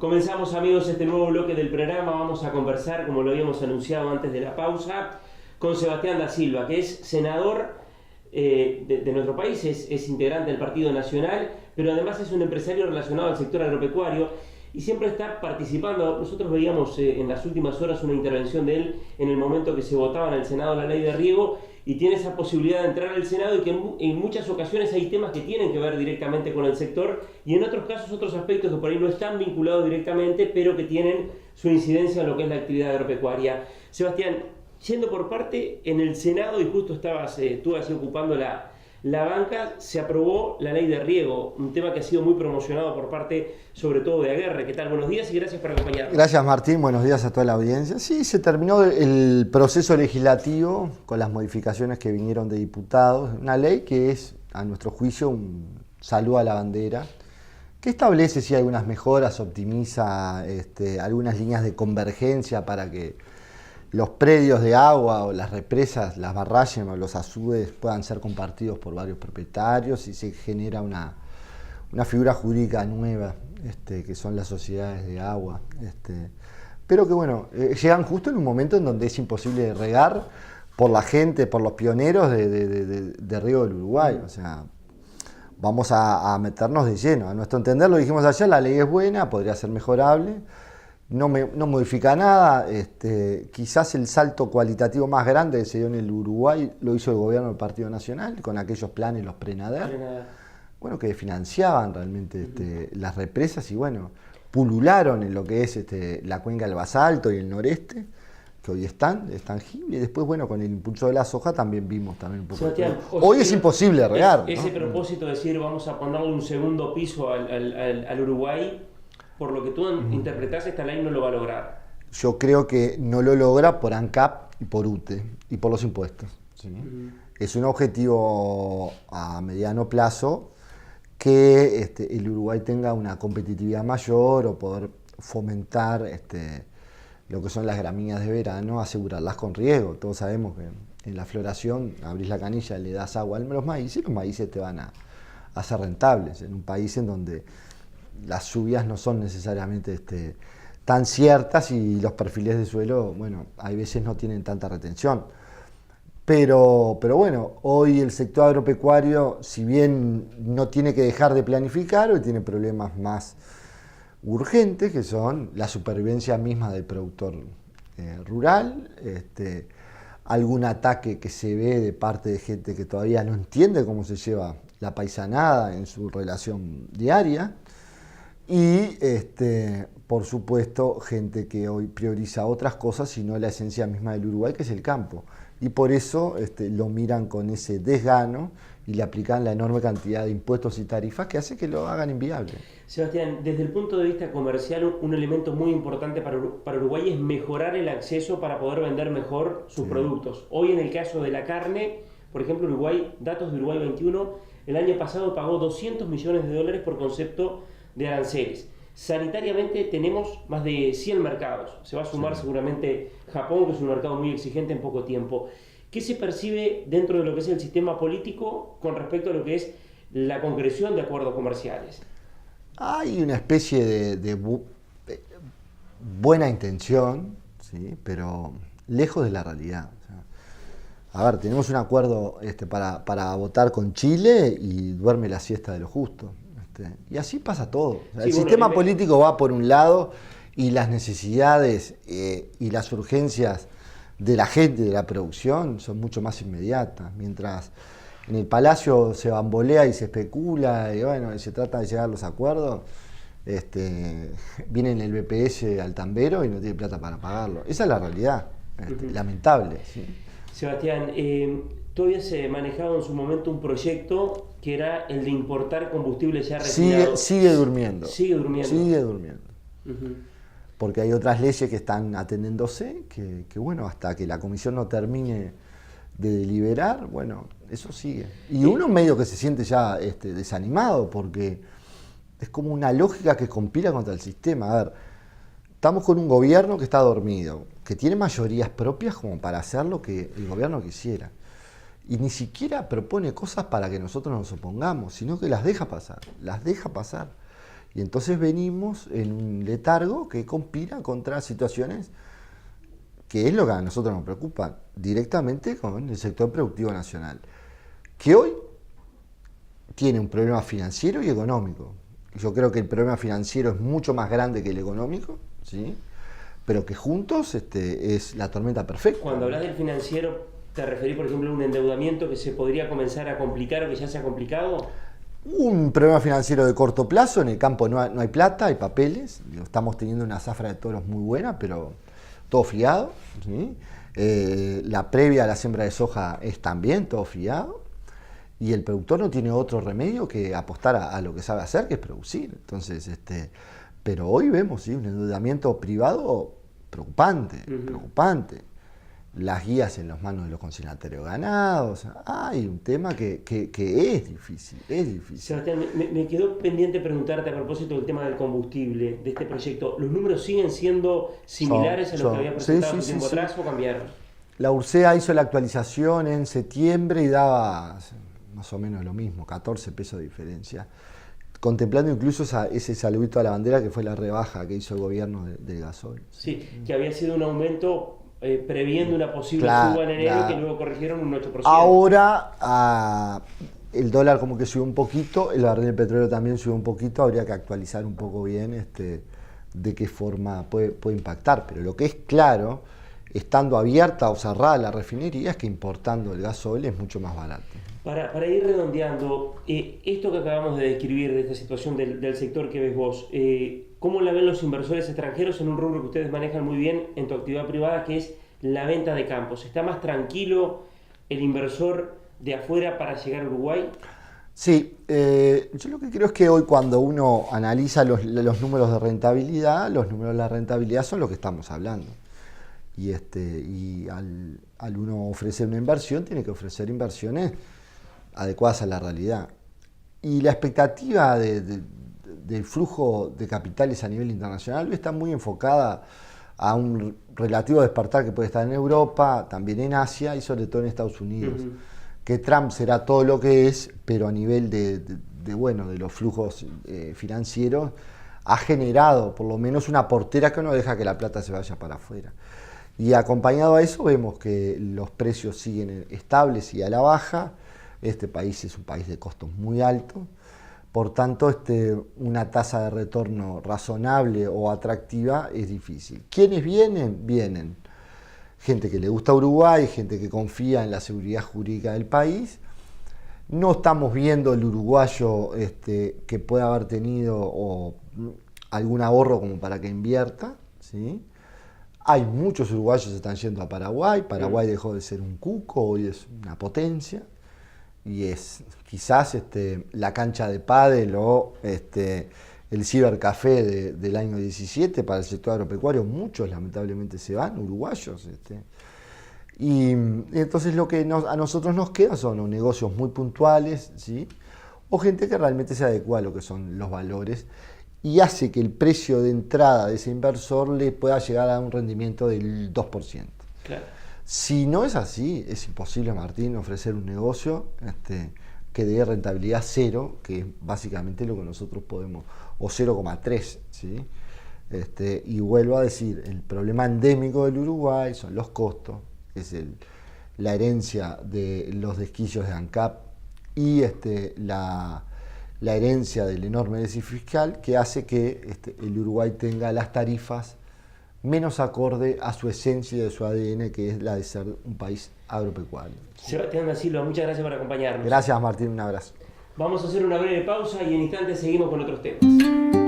Comenzamos, amigos, este nuevo bloque del programa. Vamos a conversar, como lo habíamos anunciado antes de la pausa, con Sebastián da Silva, que es senador de nuestro país, es integrante del Partido Nacional, pero además es un empresario relacionado al sector agropecuario y siempre está participando. Nosotros veíamos en las últimas horas una intervención de él en el momento que se votaba en el Senado la ley de riego, y tiene esa posibilidad de entrar al Senado, y que en muchas ocasiones hay temas que tienen que ver directamente con el sector, y en otros casos otros aspectos que por ahí no están vinculados directamente, pero que tienen su incidencia en lo que es la actividad agropecuaria. Sebastián, yendo por parte, en el Senado, y justo tú así ocupando la banca, se aprobó la ley de riego, un tema que ha sido muy promocionado por parte, sobre todo, de Aguerre. ¿Qué tal? Buenos días y gracias por acompañarnos. Gracias, Martín. Buenos días a toda la audiencia. Sí, se terminó el proceso legislativo con las modificaciones que vinieron de diputados. Una ley que es, a nuestro juicio, un saludo a la bandera, que establece sí algunas mejoras, optimiza algunas líneas de convergencia para que los predios de agua o las represas, las barragens o los azudes puedan ser compartidos por varios propietarios, y se genera una figura jurídica nueva, que son las sociedades de agua. Pero que bueno, llegan justo en un momento en donde es imposible regar por la gente, por los pioneros de riego del Uruguay. O sea, vamos a meternos de lleno. A nuestro entender, lo dijimos ayer, la ley es buena, podría ser mejorable. No modifica nada. Quizás el salto cualitativo más grande que se dio en el Uruguay lo hizo el gobierno del Partido Nacional con aquellos planes, los Prenader, bueno, que financiaban realmente las represas, y bueno, pulularon en lo que es la cuenca del basalto y el noreste, que hoy es tangible. Y después, bueno, con el impulso de la soja también vimos un poco. Sebastián, hoy es imposible regar. Ese propósito de decir vamos a ponerle un segundo piso al Uruguay, por lo que tú interpretás, esta ley no lo va a lograr. Yo creo que no lo logra por ANCAP y por UTE y por los impuestos, ¿sí? Es un objetivo a mediano plazo que el Uruguay tenga una competitividad mayor, o poder fomentar lo que son las gramíneas de verano, asegurarlas con riego. Todos sabemos que en la floración abrís la canilla, le das agua a los maíces, y los maíces te van a ser rentables en un país en donde las lluvias no son necesariamente tan ciertas, y los perfiles de suelo, bueno, hay veces no tienen tanta retención. Pero bueno, hoy el sector agropecuario, si bien no tiene que dejar de planificar, hoy tiene problemas más urgentes, que son la supervivencia misma del productor rural, algún ataque que se ve de parte de gente que todavía no entiende cómo se lleva la paisanada en su relación diaria, y por supuesto gente que hoy prioriza otras cosas y no la esencia misma del Uruguay, que es el campo. Y por eso lo miran con ese desgano y le aplican la enorme cantidad de impuestos y tarifas que hace que lo hagan inviable. Sebastián, desde el punto de vista comercial, un elemento muy importante para Uruguay es mejorar el acceso para poder vender mejor sus productos. Hoy, en el caso de la carne, por ejemplo, Uruguay, datos de Uruguay 21, el año pasado pagó $200 millones por concepto de aranceles. Sanitariamente tenemos más de 100 mercados. Se va a sumar seguramente Japón, que es un mercado muy exigente en poco tiempo. ¿Qué se percibe dentro de lo que es el sistema político con respecto a lo que es la concreción de acuerdos comerciales? Hay una especie de buena intención, ¿sí? Pero lejos de la realidad. O sea, a ver, tenemos un acuerdo para votar con Chile, y duerme la siesta de lo justo. Y así pasa todo. O sea, el sistema político va por un lado, y las necesidades y las urgencias de la gente, de la producción, son mucho más inmediatas. Mientras en el Palacio se bambolea y se especula, y bueno, se trata de llegar a los acuerdos, viene el BPS al tambero y no tiene plata para pagarlo. Esa es la realidad, lamentable, ¿sí? Sebastián, tú habías manejado en su momento un proyecto que era el de importar combustible ya refinado. Sigue durmiendo. Sigue durmiendo. Sigue durmiendo. Porque hay otras leyes que están atendiéndose, que bueno, hasta que la comisión no termine de deliberar, bueno, eso sigue. Y uno medio que se siente ya desanimado, porque es como una lógica que conspira contra el sistema. A ver, estamos con un gobierno que está dormido, que tiene mayorías propias como para hacer lo que el gobierno quisiera. Y ni siquiera propone cosas para que nosotros nos opongamos, sino que las deja pasar. Y entonces venimos en un letargo que conspira contra situaciones que es lo que a nosotros nos preocupa directamente con el sector productivo nacional, que hoy tiene un problema financiero y económico. Yo creo que el problema financiero es mucho más grande que el económico, ¿sí? Pero que juntos es la tormenta perfecta. Cuando hablas del financiero, ¿te referís, por ejemplo, a un endeudamiento que se podría comenzar a complicar o que ya se ha complicado? Un problema financiero de corto plazo, en el campo no hay plata, hay papeles, estamos teniendo una zafra de toros muy buena, pero todo fiado, ¿sí? La previa a la siembra de soja es también todo fiado, y el productor no tiene otro remedio que apostar a lo que sabe hacer, que es producir. Entonces, pero hoy vemos, ¿sí?, un endeudamiento privado preocupante, preocupante. Las guías en las manos de los consignatarios ganados. Hay un tema que es difícil, es difícil. Sebastián, me quedó pendiente preguntarte a propósito del tema del combustible, de este proyecto. ¿Los números siguen siendo similares a los que había presentado hace tiempo atrás o cambiaron? La URSEA hizo la actualización en septiembre y daba más o menos lo mismo, 14 pesos de diferencia, contemplando incluso ese saludito a la bandera que fue la rebaja que hizo el gobierno del gasoil. Sí, que había sido un aumento previendo una posible suba en enero que luego corrigieron un 8%. Ahora el dólar como que subió un poquito, el barril de petróleo también subió un poquito, habría que actualizar un poco bien de qué forma puede impactar, pero lo que es claro, estando abierta o cerrada la refinería, es que importando el gasoil es mucho más barato. Para ir redondeando, esto que acabamos de describir de esta situación del sector que ves vos, ¿cómo la ven los inversores extranjeros en un rubro que ustedes manejan muy bien en tu actividad privada, que es la venta de campos? ¿Está más tranquilo el inversor de afuera para llegar a Uruguay? Sí, yo lo que creo es que hoy cuando uno analiza los números de rentabilidad, los números de la rentabilidad son lo que estamos hablando. Y al uno ofrecer una inversión, tiene que ofrecer inversiones adecuadas a la realidad. Y la expectativa del flujo de capitales a nivel internacional está muy enfocada a un relativo despertar que puede estar en Europa, también en Asia y sobre todo en Estados Unidos. Que Trump será todo lo que es, pero a nivel de los flujos financieros ha generado por lo menos una portera que no deja que la plata se vaya para afuera. Y acompañado a eso vemos que los precios siguen estables y a la baja. Este país es un país de costos muy altos, por tanto una tasa de retorno razonable o atractiva es difícil. ¿Quiénes vienen? Vienen gente que le gusta Uruguay, gente que confía en la seguridad jurídica del país. No estamos viendo el uruguayo que pueda haber tenido algún ahorro como para que invierta, ¿sí? Hay muchos uruguayos que están yendo a Paraguay. Paraguay dejó de ser un cuco, hoy es una potencia. Y es quizás la cancha de pádel o el cibercafé del año 17 para el sector agropecuario. Muchos lamentablemente se van, uruguayos. Y entonces lo que a nosotros nos queda son negocios muy puntuales, ¿sí? O gente que realmente se adecua a lo que son los valores y hace que el precio de entrada de ese inversor le pueda llegar a un rendimiento del 2%. Claro. Si no es así, es imposible, Martín, ofrecer un negocio que dé rentabilidad cero, que es básicamente lo que nosotros podemos, o 0,3, ¿sí? Y vuelvo a decir, el problema endémico del Uruguay son los costos, es la herencia de los desquicios de ANCAP y la herencia del enorme déficit fiscal que hace que el Uruguay tenga las tarifas menos acorde a su esencia y de su ADN, que es la de ser un país agropecuario. Sebastián da Silva, muchas gracias por acompañarnos. Gracias, Martín, un abrazo. Vamos a hacer una breve pausa y en instantes seguimos con otros temas.